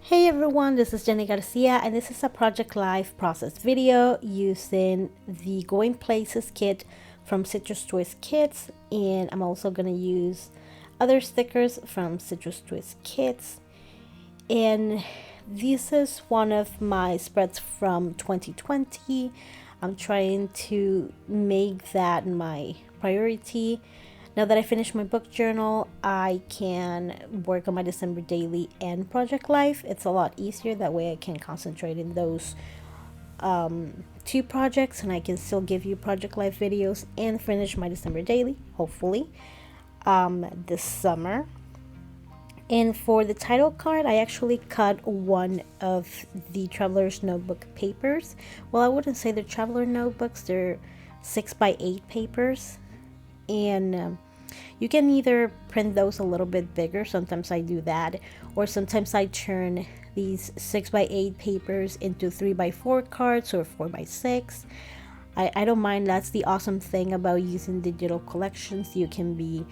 Hey everyone, this is Jenny Garcia and this is a Project Life process video using the Going Places kit from Citrus Twist Kits, and I'm also going to use other stickers from Citrus Twist Kits. And this is one of my spreads from 2020. I'm trying to make that my priority. Now that I finished my book journal, I can work on my December daily and Project Life. It's a lot easier. That way I can concentrate in those two projects, and I can still give you Project Life videos and finish my December daily, hopefully, this summer. And for the title card, I actually cut one of the Traveler's Notebook papers. Well, I wouldn't say they're Traveler Notebooks, they're 6x8 papers. And you can either print those a little bit bigger, sometimes I do that, or sometimes I turn these 6x8 papers into 3x4 cards or 4x6. I don't mind. That's the awesome thing about using digital collections. You can be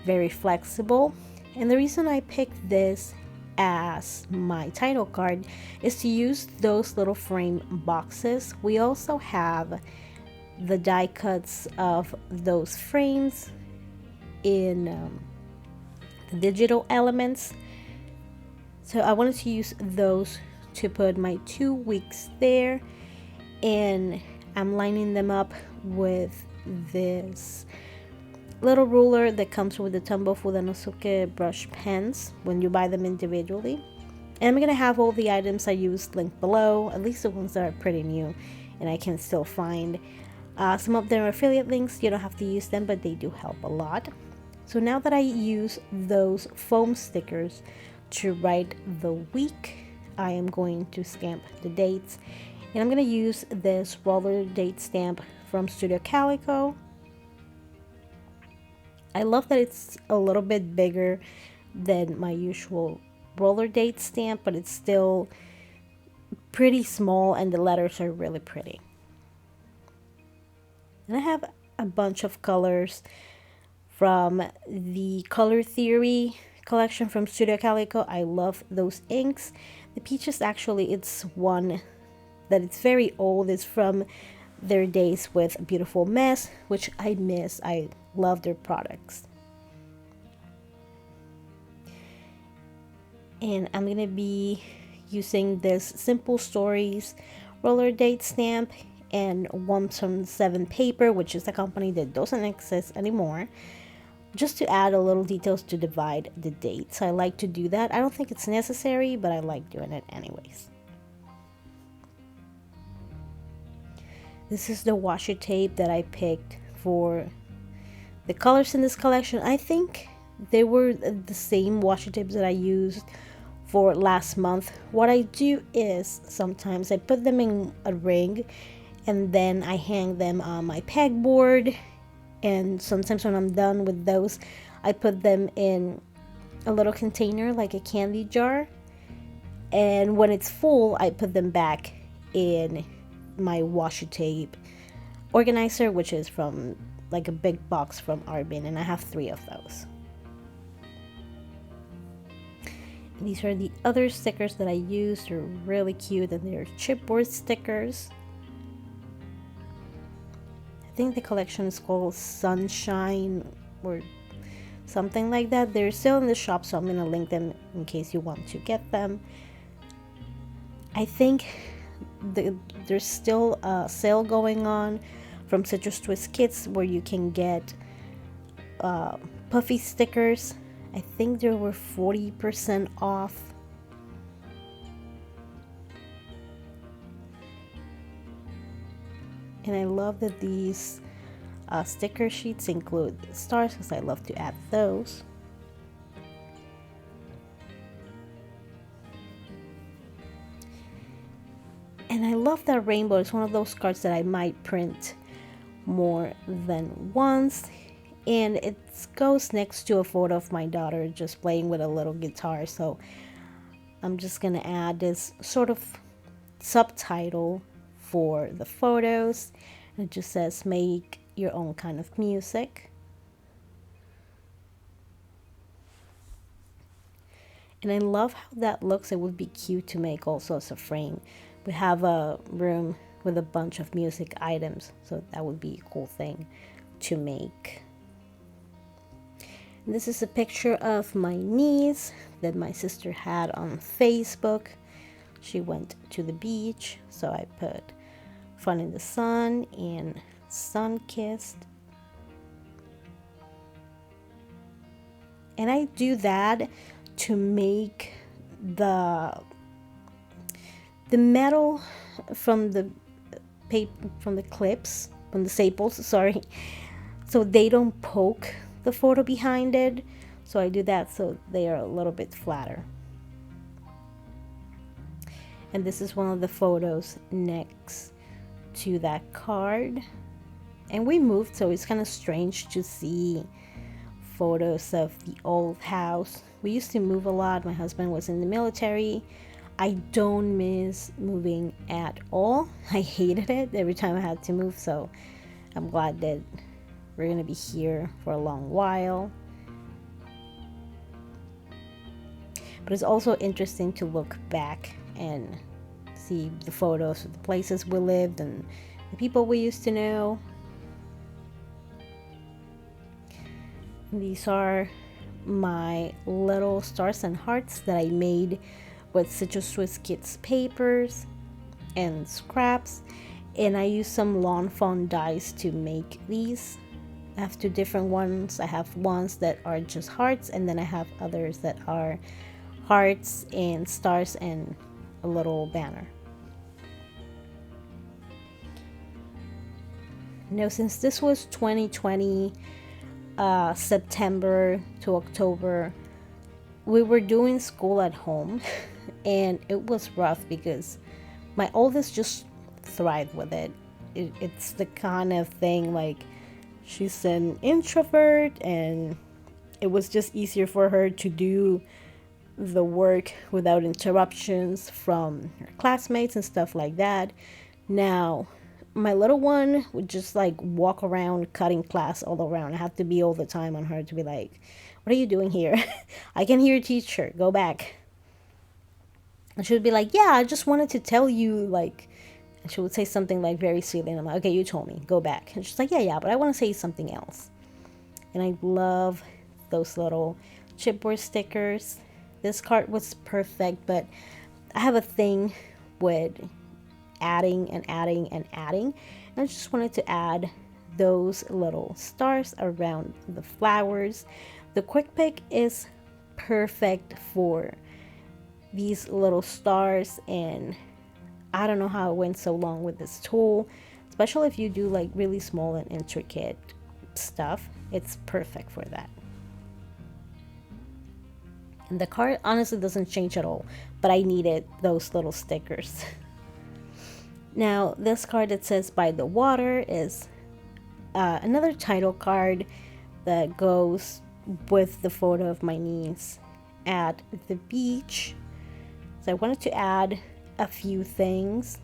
very flexible. And the reason I picked this as my title card is to use those little frame boxes. We also have the die cuts of those frames in the digital elements. So I wanted to use those to put my 2 weeks there, and I'm lining them up with this little ruler that comes with the Tombow Fudanosuke brush pens when you buy them individually. And I'm going to have all the items I used linked below, at least the ones that are pretty new and I can still find. Some of them are affiliate links. You don't have to use them, but they do help a lot. So now that I use those foam stickers to write the week, I am going to stamp the dates. And I'm going to use this roller date stamp from Studio Calico. I love that it's a little bit bigger than my usual roller date stamp, but it's still pretty small and the letters are really pretty. And I have a bunch of colors from the Color Theory collection from Studio Calico. I love those inks. The peaches, actually, it's one that it's very old. It's from their days with Beautiful Mess, which I miss. I love their products. And I'm gonna be using this Simple Stories roller date stamp and 1/7 paper, which is a company that doesn't exist anymore, just to add a little details to divide the dates. I like to do that. I don't think it's necessary, but I like doing it anyways. This is the washi tape that I picked for the colors in this collection. I think they were the same washi tapes that I used for last month. What I do is sometimes I put them in a ring and then I hang them on my pegboard, and sometimes when I'm done with those, I put them in a little container like a candy jar, and when it's full, I put them back in my washi tape organizer, which is from like a big box from Arbin, and I have 3 of those. These are the other stickers that I used. They're really cute and they're chipboard stickers. I think the collection is called Sunshine or something like that. They're still in the shop, so I'm going to link them in case you want to get them. I think there's still a sale going on from Citrus Twist Kits where you can get puffy stickers. I think there were 40% off. And I love that these sticker sheets include stars because I love to add those. And I love that rainbow. It's one of those cards that I might print more than once. And it goes next to a photo of my daughter just playing with a little guitar. So I'm just going to add this sort of subtitle for the photos. It just says, make your own kind of music. And I love how that looks. It would be cute to make also as a frame. We have a room with a bunch of music items, so that would be a cool thing to make. And this is a picture of my niece that my sister had on Facebook. She went to the beach, so I put fun in the sun and sun kissed. And I do that to make the metal from the paper, from the clips, from the staples, sorry, so they don't poke the photo behind it. So I do that so they are a little bit flatter. And this is one of the photos next to that card. And we moved, so it's kind of strange to see photos of the old house. We used to move a lot. My husband was in the military. I don't miss moving at all. I hated it every time I had to move, so I'm glad that we're gonna be here for a long while. But it's also interesting to look back and see the photos of the places we lived and the people we used to know. These are my little stars and hearts that I made with Citrus Swiss Kids papers and scraps, and I use some lawn fawn dies to make these. I have two different ones. I have ones that are just hearts, and then I have others that are hearts and stars and a little banner. Now, since this was 2020, September to October, we were doing school at home and it was rough because my oldest just thrived with it. It's the kind of thing, like, she's an introvert and it was just easier for her to do the work without interruptions from her classmates and stuff like that. Now, my little one would just like walk around cutting class all around. I have to be all the time on her to be like, what are you doing here? I can hear your teacher. Go back. And she would be like, yeah, I just wanted to tell you, like, and she would say something like very sweetly. And I'm like, okay, you told me. Go back. And she's like, yeah, but I want to say something else. And I love those little chipboard stickers. This card was perfect, but I have a thing with adding and adding and adding. And I just wanted to add those little stars around the flowers. The quick pick is perfect for these little stars, and I don't know how it went so long with this tool, especially if you do like really small and intricate stuff. It's perfect for that. And the card honestly doesn't change at all, but I needed those little stickers. Now, this card that says by the water is another title card that goes with the photo of my niece at the beach. So I wanted to add a few things.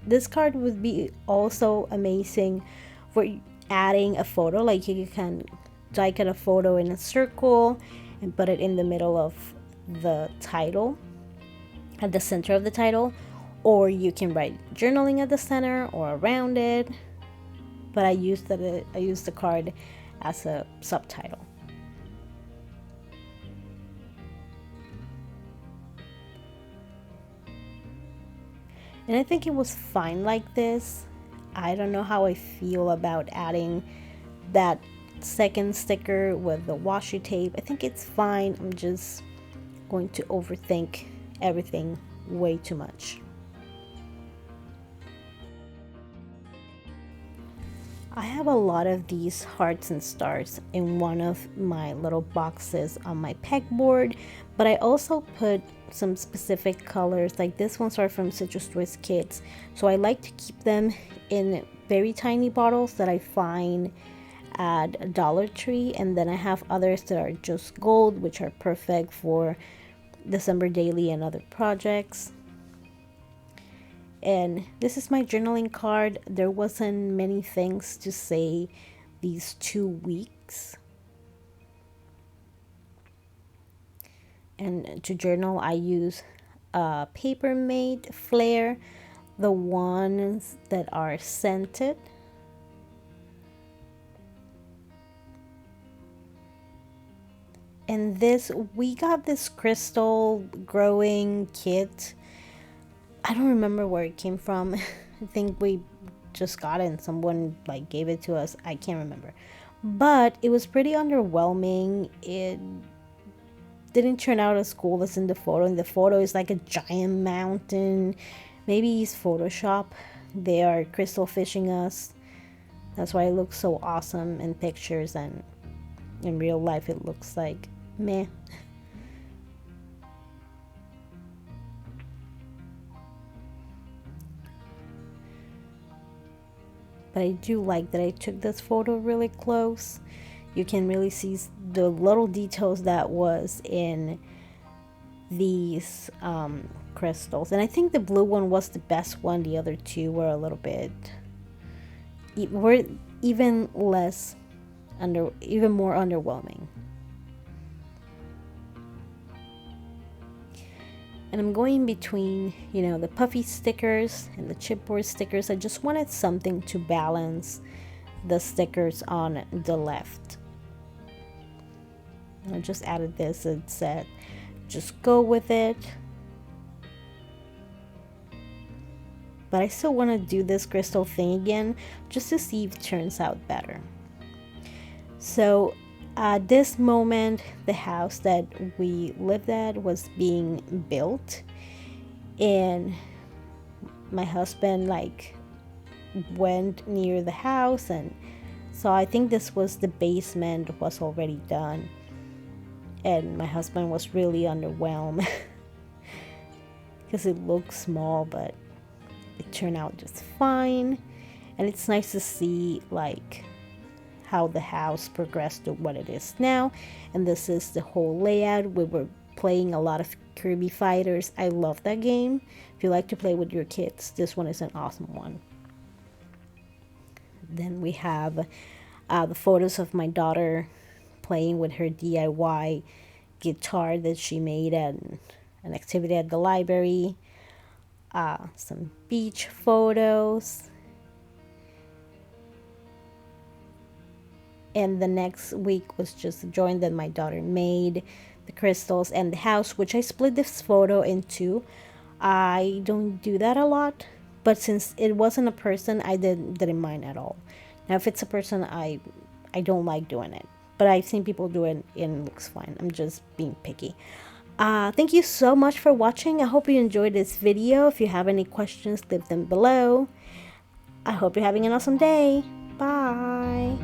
This card would be also amazing for adding a photo. Like, you can die cut a photo in a circle and put it in the middle of the title, at the center of the title, or you can write journaling at the center or around it. But I used the card as a subtitle. And I think it was fine like this. I don't know how I feel about adding that second sticker with the washi tape. I think it's fine. I'm just going to overthink everything way too much. I have a lot of these hearts and stars in one of my little boxes on my pegboard, but I also put some specific colors. Like, this ones are from Citrus Twist Kids, so I like to keep them in very tiny bottles that I find at Dollar Tree, and then I have others that are just gold, which are perfect for December daily and other projects. And this is my journaling card. There wasn't many things to say these 2 weeks. And to journal, I use Paper Mate Flare, the ones that are scented. And we got this crystal growing kit. I don't remember where it came from. I think we just got it and someone like gave it to us. I can't remember. But it was pretty underwhelming. It didn't turn out as cool as in the photo. In the photo is like a giant mountain. Maybe it's Photoshop. They are crystal fishing us. That's why it looks so awesome in pictures, and in real life it looks like meh. But I do like that I took this photo really close. You can really see the little details that was in these crystals. And I think the blue one was the best one. The other two were a little bit, were even less even more underwhelming. And I'm going between, the puffy stickers and the chipboard stickers. I just wanted something to balance the stickers on the left. I just added this. It said, just go with it. But I still want to do this crystal thing again, just to see if it turns out better. So at this moment, the house that we lived at was being built, and my husband went near the house, and so I think this was the basement was already done, and my husband was really underwhelmed because it looked small, but it turned out just fine. And it's nice to see how the house progressed to what it is now. And this is the whole layout. We were playing a lot of Kirby Fighters. I love that game. If you like to play with your kids, this one is an awesome one. Then we have the photos of my daughter playing with her DIY guitar that she made at an activity at the library. Some beach photos. And the next week was just a drawing that my daughter made, the crystals and the house, which I split this photo in two. I don't do that a lot, but since it wasn't a person, I didn't mind at all. Now, if it's a person, I don't like doing it, but I've seen people do it and it looks fine. I'm just being picky. Thank you so much for watching. I hope you enjoyed this video. If you have any questions, leave them below. I hope you're having an awesome day. Bye.